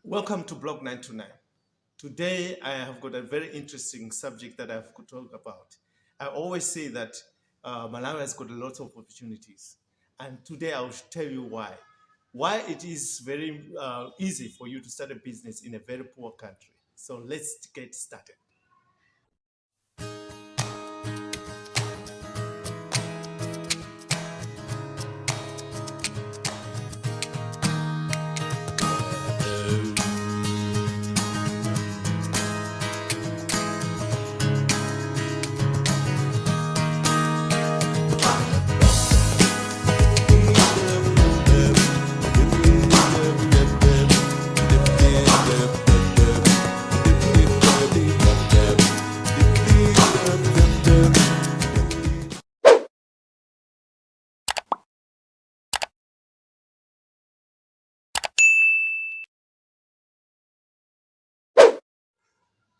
Welcome to Blog 929. Today, I have got a very interesting subject that I have to talk about. I always say that Malawi has got a lot of opportunities. And today, I will tell you why. Why it is very easy for you to start a business in a very poor country. So let's get started.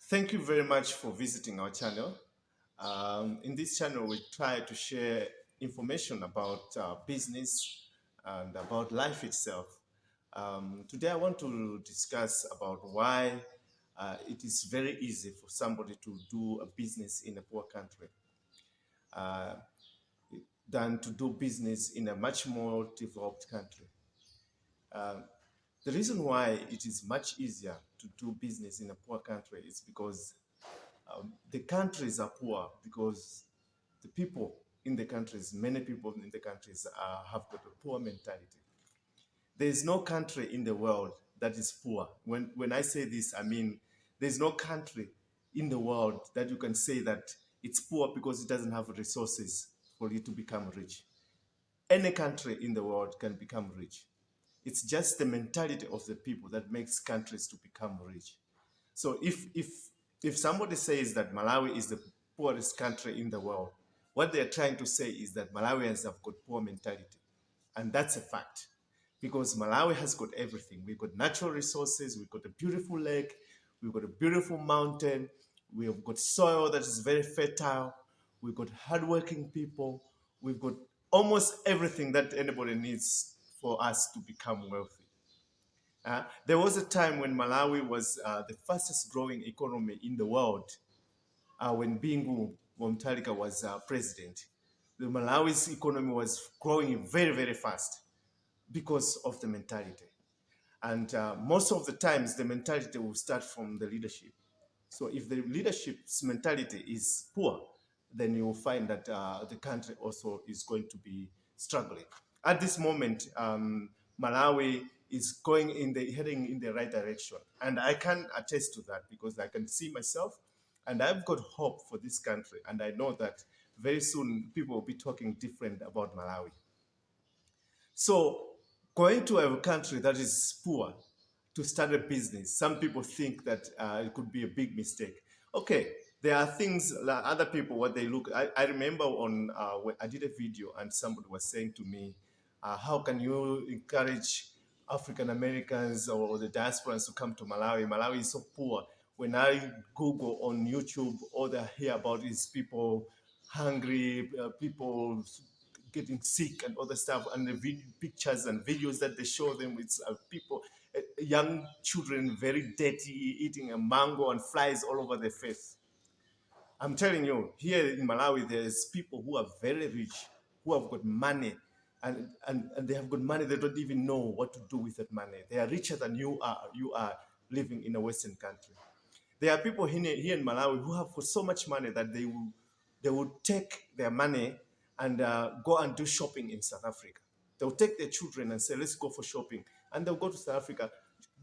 Thank you very much for visiting our channel. In this channel, we try to share information about business and about life itself. Today, I want to discuss about why it is very easy for somebody to do a business in a poor country uh, than to do business in a much more developed country. Uh, the reason why it is much easier to do business in a poor country is because the countries are poor because the people in the countries, many people in the countries have got a poor mentality. There is no country in the world that is poor. When I say this, I mean there's no country in the world that you can say that it's poor because it doesn't have resources for it to become rich. Any country in the world can become rich. It's just the mentality of the people that makes countries to become rich. So if somebody says that Malawi is the poorest country in the world, what they're trying to say is that Malawians have got poor mentality. And that's a fact. Because Malawi has got everything. We've got natural resources, we've got a beautiful lake, we've got a beautiful mountain, we have got soil that is very fertile, we've got hardworking people, we've got almost everything that anybody needs for us to become wealthy. There was a time when Malawi was the fastest growing economy in the world when Bingu Mutharika was president. The Malawi's economy was growing very, very fast because of the mentality. And most of the times, the mentality will start from the leadership. So if the leadership's mentality is poor, then you will find that the country also is going to be struggling. At this moment, Malawi is heading in the right direction, and I can attest to that because I can see myself, and I've got hope for this country, and I know that very soon people will be talking different about Malawi. So going to a country that is poor to start a business, some people think that it could be a big mistake. Okay, there are things that other people, what they look. I remember when I did a video and somebody was saying to me, how can you encourage African Americans or the diasporans to come to Malawi? Malawi is so poor. When I Google on YouTube, all I hear about is people hungry, people getting sick and other stuff, and the pictures and videos that they show them, it's people, young children, very dirty, eating a mango and flies all over their face. I'm telling you, here in Malawi, there's people who are very rich, who have got money, and they have got money. They don't even know what to do with that money. They are richer than you are. You are living in a Western country. There are people here in Malawi who have got so much money that they will take their money and go and do shopping in South Africa. They'll take their children and say, let's go for shopping. And they'll go to South Africa,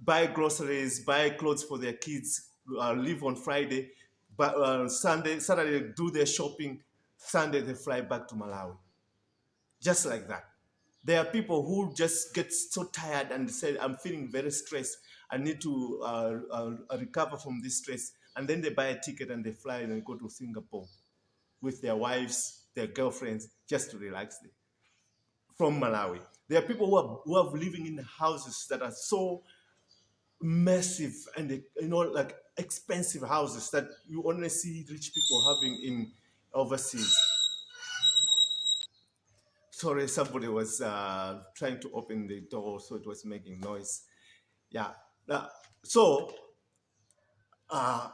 buy groceries, buy clothes for their kids, leave on Friday, but Saturday, do their shopping. Sunday, they fly back to Malawi. Just like that. There are people who just get so tired and say, I'm feeling very stressed. I need to recover from this stress. And then they buy a ticket and they fly and go to Singapore with their wives, their girlfriends, just to relax there. From Malawi. There are people who are living in houses that are so massive and like expensive houses that you only see rich people having in overseas. Sorry, somebody was trying to open the door, so it was making noise. Yeah. So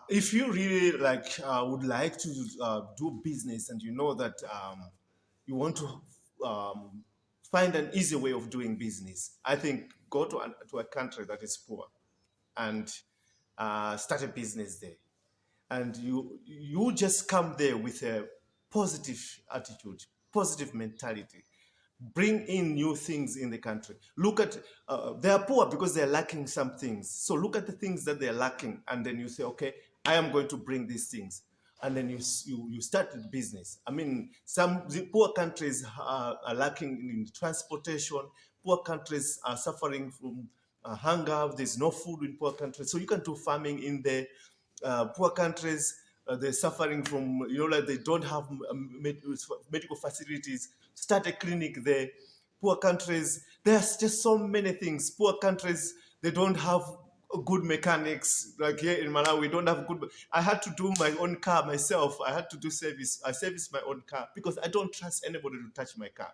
if you really would like to do business, and you know that you want to find an easy way of doing business, I think go to a country that is poor and start a business there. And you just come there with a positive attitude, positive mentality, bring in new things in the country. Look at they are poor because they're lacking some things, so look at the things that they're lacking, and then you say, okay, I am going to bring these things. And then you start the business. I mean, some poor countries are lacking in transportation. Poor countries are suffering from hunger. There's no food in poor countries, so you can do farming in there. Poor countries, they're suffering from, like they don't have medical facilities. Start a clinic there. Poor countries, there's just so many things. Poor countries, they don't have good mechanics. Like here in Malawi, we don't have good. I had to do my own car myself. I had to do service. I service my own car because I don't trust anybody to touch my car.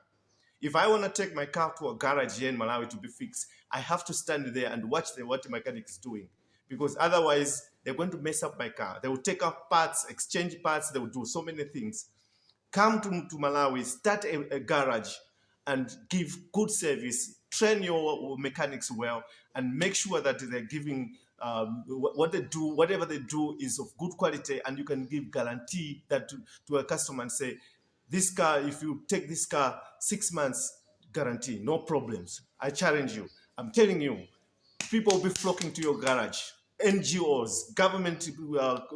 If I want to take my car to a garage here in Malawi to be fixed, I have to stand there and watch what the mechanic is doing, because otherwise they're going to mess up my car. They will take out parts, exchange parts, they will do so many things. Come to Malawi, start a garage and give good service, train your mechanics well, and make sure that they're giving what they do, whatever they do is of good quality, and you can give guarantee that to a customer and say, this car, if you take this car, 6 months guarantee, no problems. I challenge you. I'm telling you, people will be flocking to your garage. NGOs, government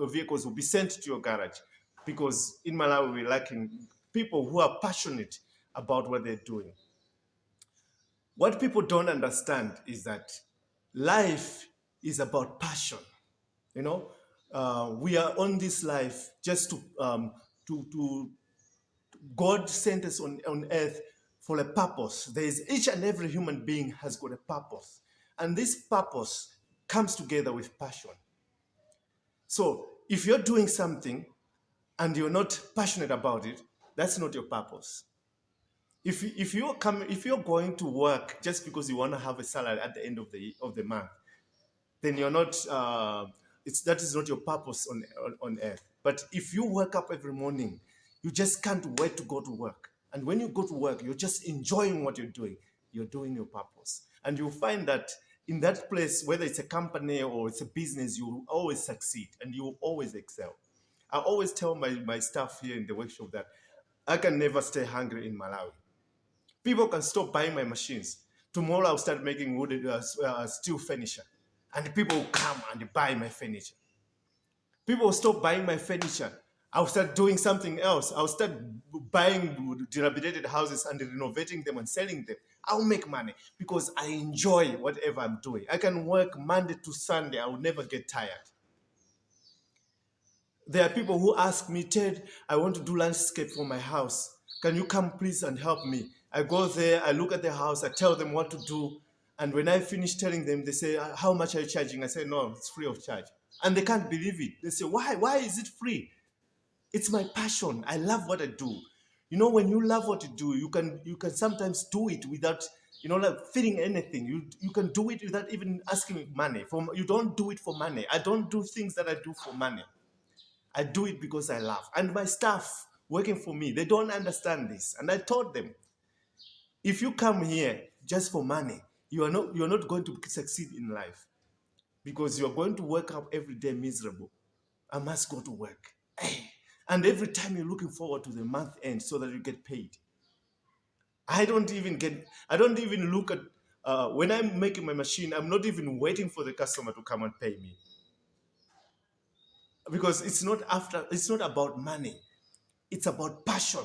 vehicles will be sent to your garage, because in Malawi we're lacking people who are passionate about what they're doing. What people don't understand is that life is about passion. You know, we are on this life just to God sent us on earth for a purpose. There is, each and every human being has got a purpose. And this purpose comes together with passion. So if you're doing something and you're not passionate about it, that's not your purpose. If you're going to work just because you want to have a salary at the end of the month, then you're not. That is not your purpose on earth. But if you wake up every morning, you just can't wait to go to work. And when you go to work, you're just enjoying what you're doing. You're doing your purpose, and you'll find that in that place, whether it's a company or it's a business, you will always succeed and you will always excel. I always tell my staff here in the workshop that I can never stay hungry in Malawi. People can stop buying my machines. Tomorrow I'll start making wooden steel furniture, and people will come and buy my furniture. People will stop buying my furniture. I'll start doing something else. I'll start buying dilapidated houses and renovating them and selling them. I'll make money because I enjoy whatever I'm doing. I can work Monday to Sunday. I will never get tired. There are people who ask me, Ted, I want to do landscape for my house. Can you come please and help me? I go there, I look at the house, I tell them what to do. And when I finish telling them, they say, how much are you charging? I say, no, it's free of charge. And they can't believe it. They say, why? Why is it free? It's my passion. I love what I do. You know, when you love what you do, you can sometimes do it without, like feeling anything. You can do it without even asking money. You don't do it for money. I don't do things that I do for money. I do it because I love. And my staff working for me, they don't understand this. And I told them, if you come here just for money, you're not going to succeed in life, because you're going to wake up every day miserable. I must go to work. Hey. And every time you're looking forward to the month end so that you get paid. I don't even look at, when I'm making my machine, I'm not even waiting for the customer to come and pay me. Because it's not about money. It's about passion.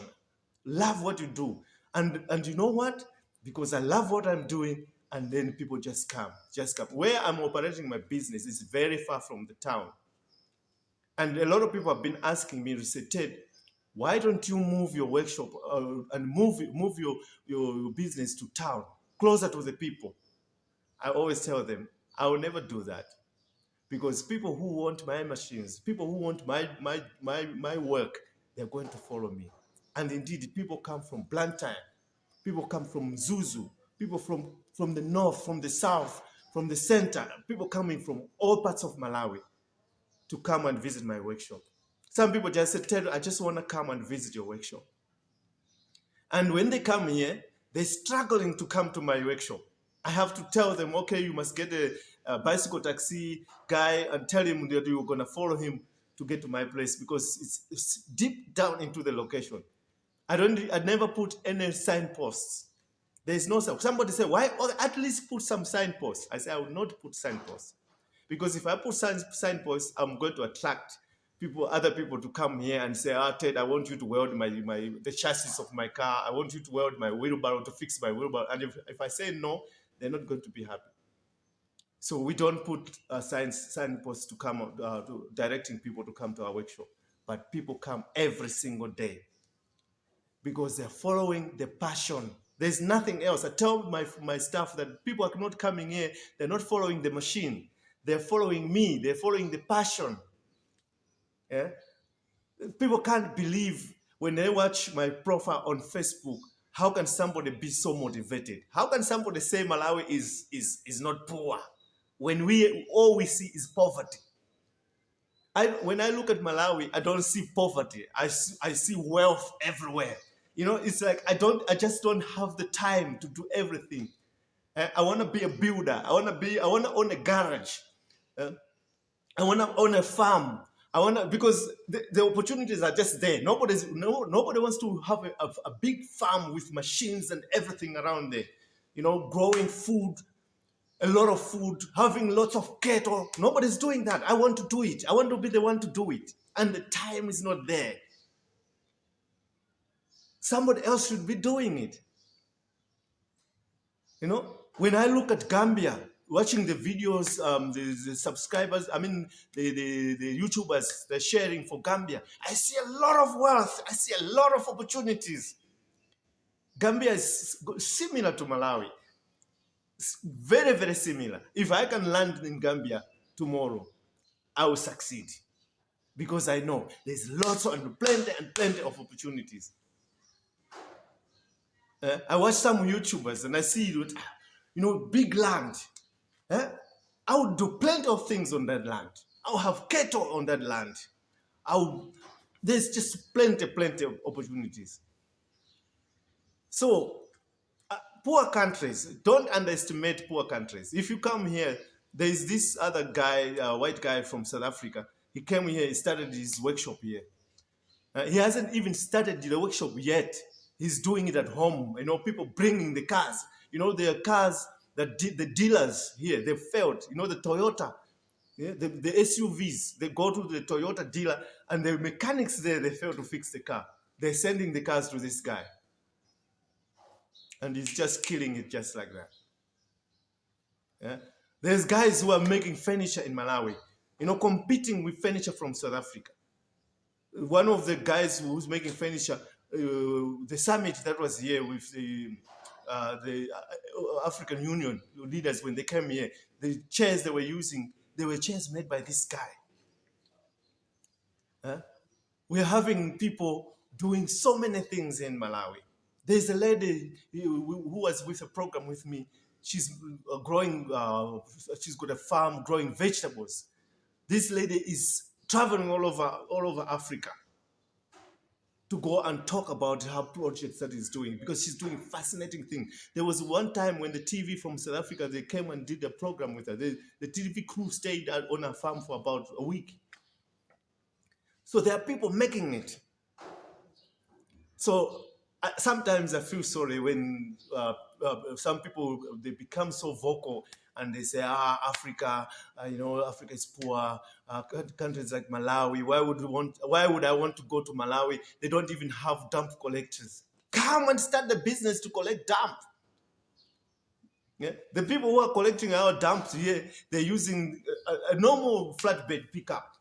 Love what you do. And you know what? Because I love what I'm doing, and then people just come. Where I'm operating my business is very far from the town. And a lot of people have been asking me to say, Ted, why don't you move your workshop and move your business to town, closer to the people? I always tell them, I will never do that. Because people who want my machines, people who want my work, they're going to follow me. And indeed, people come from Blantyre, people come from Zuzu, people from the north, from the south, from the center, people coming from all parts of Malawi to come and visit my workshop. Some people just said, Ted, I just want to come and visit your workshop. And when they come here, they're struggling to come to my workshop. I have to tell them, okay, you must get a bicycle taxi guy and tell him that you're going to follow him to get to my place, because it's deep down into the location. I never put any signposts. There's no sign. Somebody said, why? Oh, at least put some signposts. I say, I will not put signposts. Because if I put signposts, I'm going to attract other people to come here and say, Ted, I want you to weld the chassis of my car. I want you to weld my wheelbarrow, to fix my wheelbarrow. And if I say no, they're not going to be happy. So we don't put signposts to come to directing people to come to our workshop. But people come every single day because they're following the passion. There's nothing else. I tell my staff that people are not coming here. They're not following the machine. They're following me. They're following the passion. Yeah? People can't believe when they watch my profile on Facebook, how can somebody be so motivated? How can somebody say Malawi is not poor when all we see is poverty? When I look at Malawi, I don't see poverty. I see wealth everywhere. It's like I just don't have the time to do everything. I want to be a builder. I want to own a garage. I want to own a farm. Because the opportunities are just there. Nobody wants to have a big farm with machines and everything around there. Growing food, a lot of food, having lots of cattle. Nobody's doing that. I want to do it. I want to be the one to do it. And the time is not there. Somebody else should be doing it. When I look at Gambia, watching the videos, the subscribers, the YouTubers, they're sharing for Gambia, I see a lot of wealth. I see a lot of opportunities. Gambia is similar to Malawi. It's very, very similar. If I can land in Gambia tomorrow, I will succeed. Because I know there's lots and plenty of opportunities. I watch some YouTubers and I see, big land. I would do plenty of things on that land. I'll have cattle on that land. There's just plenty of opportunities. So, poor countries, don't underestimate poor countries. If you come here, there's this other guy, white guy from South Africa. He came here, he started his workshop here. He hasn't even started the workshop yet. He's doing it at home. People bringing the cars. There are cars that the dealers here, they failed. The Toyota, the SUVs, they go to the Toyota dealer and the mechanics there, they fail to fix the car. They're sending the cars to this guy. And he's just killing it just like that. Yeah? There's guys who are making furniture in Malawi, competing with furniture from South Africa. One of the guys who's making furniture, the summit that was here with the African Union leaders, when they came here, the chairs they were using, they were chairs made by this guy. We're having people doing so many things in Malawi. There's a lady who was with a program with me. She's growing, she's got a farm growing vegetables. This lady is traveling all over Africa to go and talk about her projects that he's doing, because she's doing fascinating things. There was one time when the TV from South Africa, they came and did a program with her. The TV crew stayed on her farm for about a week. So there are people making it. So sometimes I feel sorry when some people, they become so vocal and they say, Africa, Africa is poor. Countries like Malawi, why would I want to go to Malawi? They don't even have dump collectors. Come and start the business to collect dump. Yeah? The people who are collecting our dumps here, they're using a normal flatbed pickup.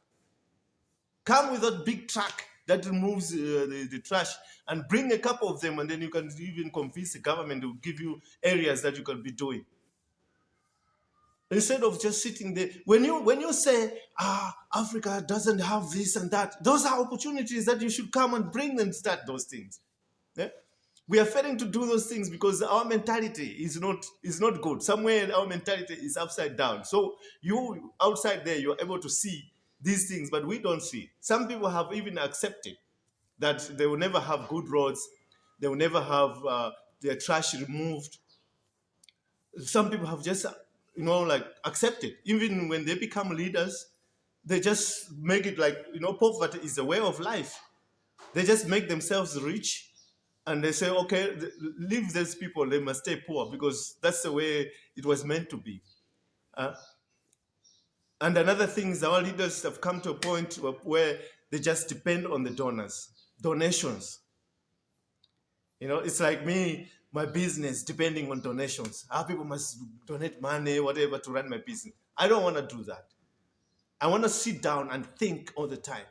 Come with a big truck that removes the trash and bring a couple of them, and then you can even convince the government to give you areas that you can be doing. Instead of just sitting there, when you say, Africa doesn't have this and that, those are opportunities that you should come and bring and start those things. Yeah? We are failing to do those things because our mentality is not good. Somewhere our mentality is upside down. So you outside there, you're able to see these things, but we don't see. Some people have even accepted that they will never have good roads, they will never have their trash removed. Some people have just like accepted. Even when they become leaders, they just make it like poverty is a way of life. They just make themselves rich, and they say, okay, leave these people, they must stay poor because that's the way it was meant to be. Uh, and another thing is our leaders have come to a point where they just depend on the donations. It's like me, my business depending on donations. How people must donate money, whatever, to run my business. I don't want to do that. I want to sit down and think all the time.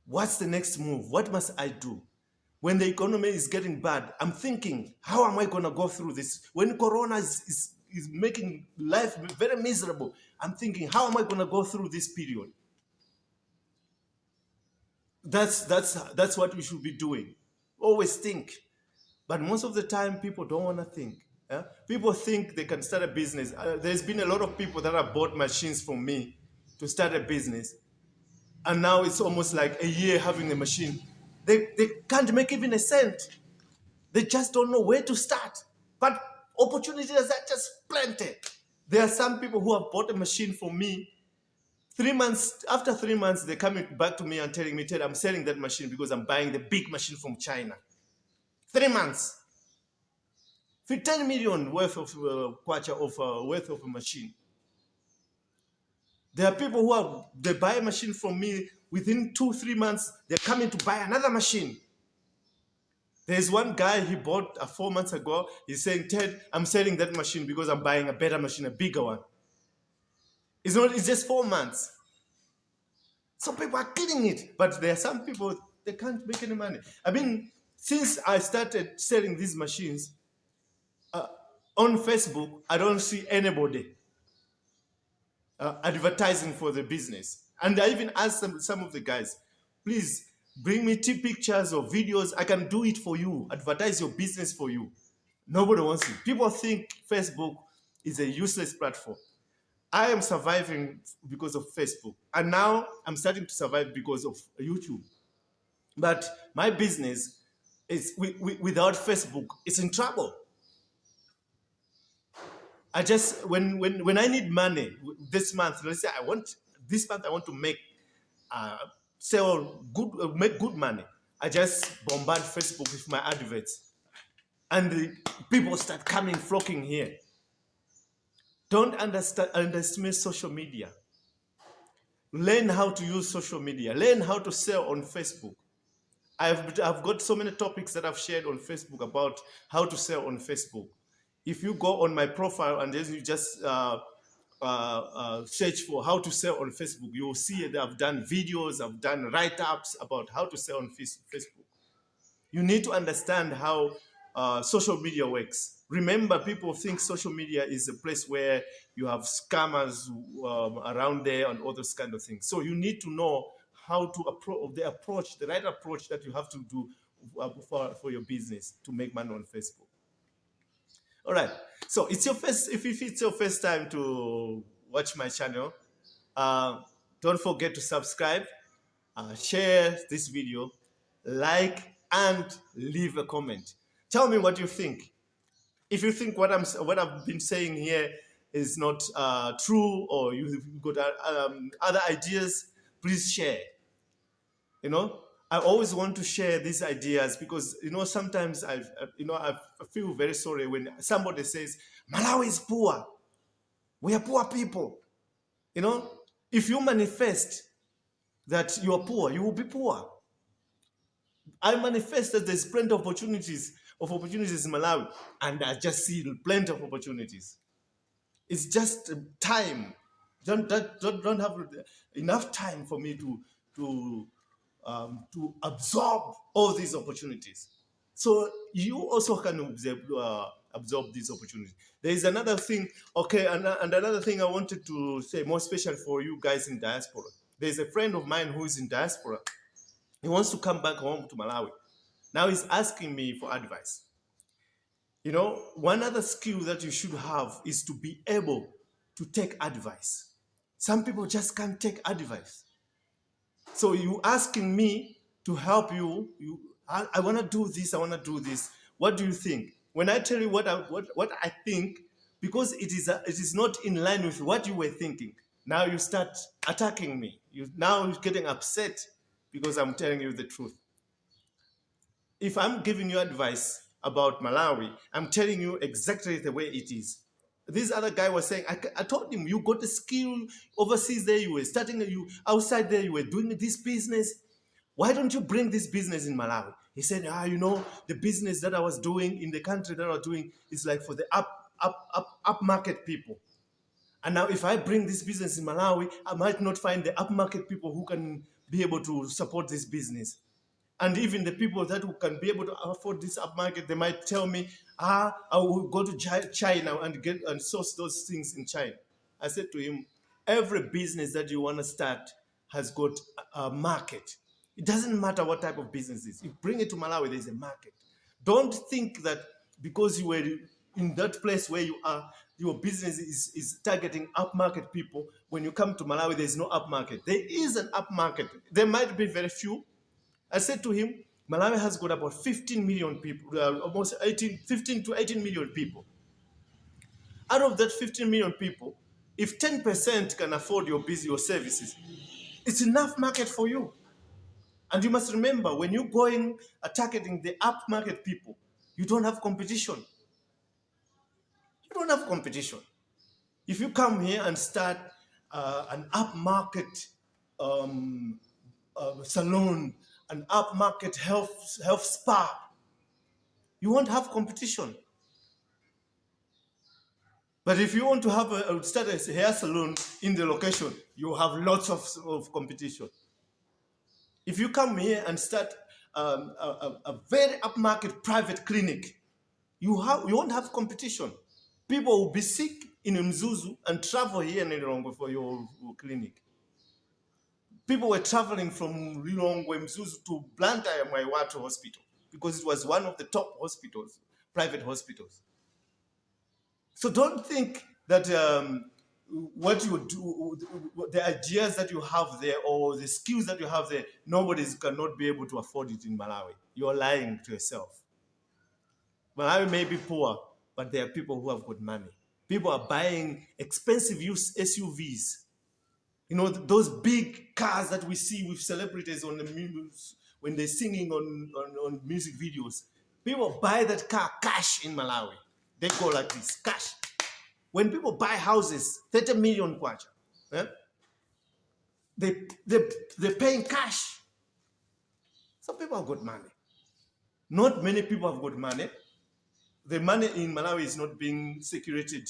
What's the next move? What must I do? When the economy is getting bad, I'm thinking, how am I going to go through this? When Corona is making life very miserable, I'm thinking, how am I going to go through this period? That's what we should be doing. Always think. But most of the time, people don't want to think. Yeah? People think they can start a business. There's been a lot of people that have bought machines from me to start a business. And now it's almost like a year having the machine. They can't make even a cent. They just don't know where to start. But opportunities are just plenty. There are some people who have bought a machine from me. 3 months, after 3 months, they're coming back to me and telling me, Ted, I'm selling that machine because I'm buying the big machine from China. 3 months. For 10 million worth of kwacha of worth of a machine. There are people they buy a machine from me within 2-3 months, they're coming to buy another machine. There's one guy he bought 4 months ago. He's saying, Ted, I'm selling that machine because I'm buying a better machine, a bigger one. It's just 4 months. Some people are killing it, but there are some people, they can't make any money. I mean, since I started selling these machines on Facebook, I don't see anybody advertising for the business. And I even asked some of the guys, please bring me 2 pictures or videos. I can do it for you, advertise your business for you. Nobody wants it. People think Facebook is a useless platform. I am surviving because of Facebook. And now I'm starting to survive because of YouTube. But my business is without Facebook, it's in trouble. I just when I need money this month, let's say this month I want to make make good money. I just bombard Facebook with my adverts, and the people start coming flocking here. Don't underestimate social media. Learn how to use social media. Learn how to sell on Facebook. I've got so many topics that I've shared on Facebook about how to sell on Facebook. If you go on my profile and then you just search for how to sell on Facebook, you will see that I've done videos, I've done write-ups about how to sell on Facebook. You need to understand how social media works. Remember, people think social media is a place where you have scammers around there and all those kind of things. So you need to know how to approach the right approach that you have to do for your business to make money on Facebook. All right. So if it's your first time to watch my channel, don't forget to subscribe, share this video, like, and leave a comment. Tell me what you think. If you think what I've been saying here is not true, or you've got other ideas, please share. I always want to share these ideas because sometimes I feel very sorry when somebody says Malawi is poor. We are poor people. If you manifest that you are poor, you will be poor. I manifest that there's plenty of opportunities in Malawi, and I just see plenty of opportunities. It's just time. Don't have enough time for me to absorb all these opportunities. So you also can absorb these opportunities. There is another thing, okay, and another thing I wanted to say, more special for you guys in diaspora. There's a friend of mine who is in diaspora. He wants to come back home to Malawi. Now he's asking me for advice. One other skill that you should have is to be able to take advice. Some people just can't take advice. So you asking me to help you, I want to do this, I want to do this. What do you think? When I tell you what I think, because it is not in line with what you were thinking, now you start attacking me. Now you're getting upset because I'm telling you the truth. If I'm giving you advice about Malawi, I'm telling you exactly the way it is. This other guy was saying, I told him, you got the skill overseas there, you were starting, you outside there, you were doing this business. Why don't you bring this business in Malawi? He said, the business that I was doing in the country that I was doing is like for the up market people. And now if I bring this business in Malawi, I might not find the upmarket people who can be able to support this business. And even the people that who can be able to afford this upmarket, they might tell me, I will go to China and source those things in China. I said to him, every business that you want to start has got a market. It doesn't matter what type of business it is. You bring it to Malawi, there's a market. Don't think that because you were in that place where you are, your business is targeting upmarket people. When you come to Malawi, there's no upmarket. There is an upmarket. There might be very few. I said to him, Malawi has got about 15 million people, almost 15 to 18 million people. Out of that 15 million people, if 10% can afford your services, it's enough market for you. And you must remember, when you're going targeting the upmarket people, you don't have competition. You don't have competition. If you come here and start an upmarket salon, an upmarket health spa, you won't have competition. But if you want to have start a hair salon in the location, you have lots of competition. If you come here and start a very upmarket private clinic, you won't have competition. People will be sick in Mzuzu and travel here in Lilongwe for your clinic. People were traveling from Lilongwe, Mzuzu to Blantyre Mwaiwatu Hospital because it was one of the top hospitals, private hospitals. So don't think that what you do, the ideas that you have there or the skills that you have there, nobody cannot be able to afford it in Malawi. You're lying to yourself. Malawi may be poor, but there are people who have got money. People are buying expensive SUVs. Those big cars that we see with celebrities on the news when they're singing on music videos. People buy that car cash in Malawi. They go like this, cash. When people buy houses, 30 million kwacha, they're paying cash. Some people have got money. Not many people have got money. The money in Malawi is not being circulated,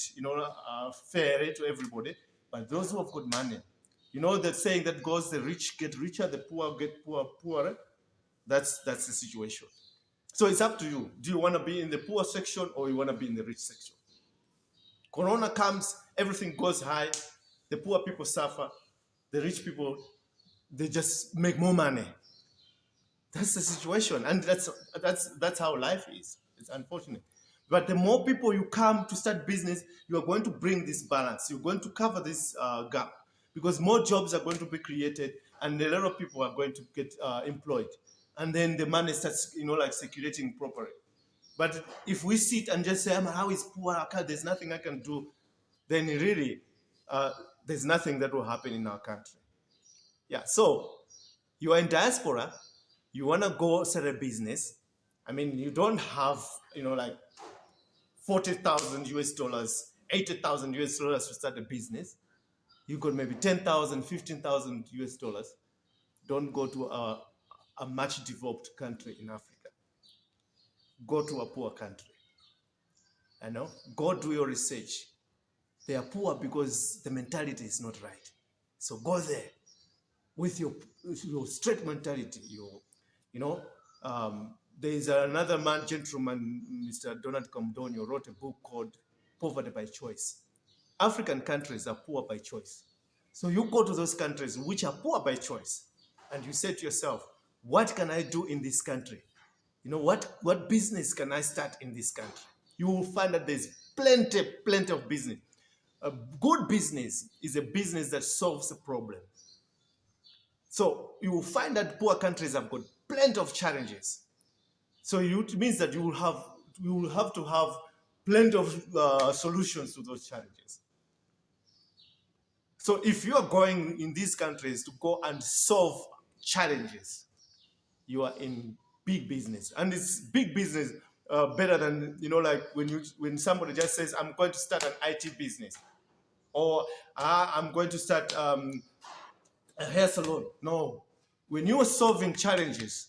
fairly to everybody. But those who have got money, that saying that goes, the rich get richer, the poor get poorer. That's the situation. So it's up to you. Do you want to be in the poor section or you want to be in the rich section? Corona comes, everything goes high. The poor people suffer. The rich people, they just make more money. That's the situation, and that's how life is. It's unfortunate. But the more people you come to start business, you are going to bring this balance. You're going to cover this gap because more jobs are going to be created, and a lot of people are going to get employed. And then the money starts, circulating properly. But if we sit and just say, how is poor, there's nothing I can do, then really, there's nothing that will happen in our country. Yeah, so you are in diaspora, you want to go start a business. I mean, you don't have, 40,000 US dollars, 80,000 US dollars to start a business. You got maybe 10,000, 15,000 US dollars. Don't go to a much developed country in Africa. Go to a poor country. Go do your research. They are poor because the mentality is not right. So go there with your straight mentality. There is another gentleman, Mr. Donald Kamdonio, wrote a book called Poverty by Choice. African countries are poor by choice. So you go to those countries which are poor by choice, and you say to yourself, what can I do in this country You know, what business can I start in this country? You will find that there's plenty of business. A good business is a business that solves a problem. So you will find that poor countries have got plenty of challenges. So it means that you will have to have plenty of solutions to those challenges. So if you are going in these countries to go and solve challenges, you are in big business, and it's big business better than, you know, like when somebody just says, I'm going to start an IT business, or I'm going to start a hair salon. No, when you are solving challenges,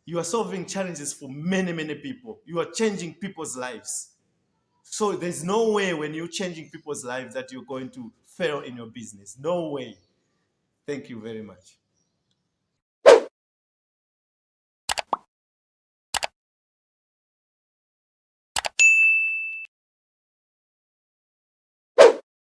you are solving challenges for many people. You are changing people's lives. So there's no way when you're changing people's lives that you're going to fail in your business. No way. Thank you very much.